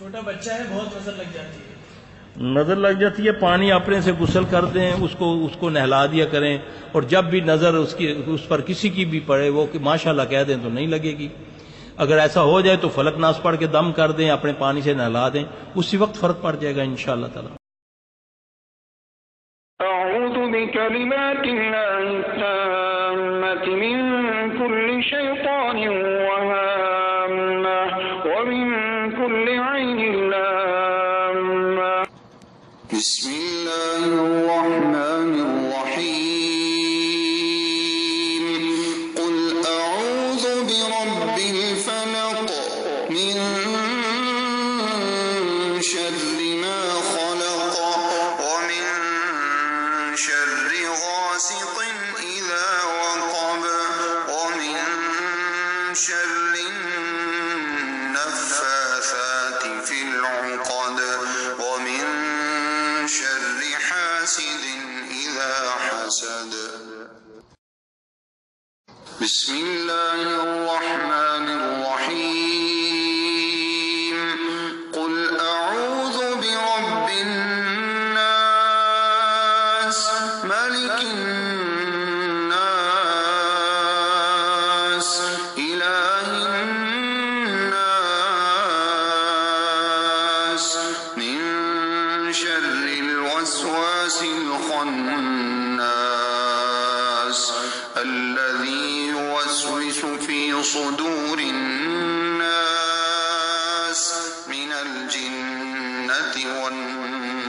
چھوٹا بچہ ہے، بہت نظر لگ جاتی ہے، نظر لگ جاتی ہے، پانی اپنے سے غسل کر دیں، اس کو نہلا دیا کریں، اور جب بھی نظر اس پر کسی کی بھی پڑے وہ کہ ماشاءاللہ کہہ دیں تو نہیں لگے گی۔ اگر ایسا ہو جائے تو فلک ناس پڑھ کے دم کر دیں، اپنے پانی سے نہلا دیں، اسی وقت فرق پڑ جائے گا انشاءاللہ تعالی۔ اعوذ بکلمات اللہ التامۃ من کل شیطان وہامہ ومن کل عین لامہ۔ بسم اللہ الرحمن الرحیم۔ قل اعوذ برب الفلق من شر ما خلق ومن شر غاسق اذا وقب ومن شر النفاثات في العقد ومن شر حاسد اذا حسد۔ بسم اللہ الرحمن الرحیم۔ قل اعوذ برب الناس ملک الناس الہ الناس من شر الوسواس الخناس الذي يوسوس في صدور الناس من الجنة والناس۔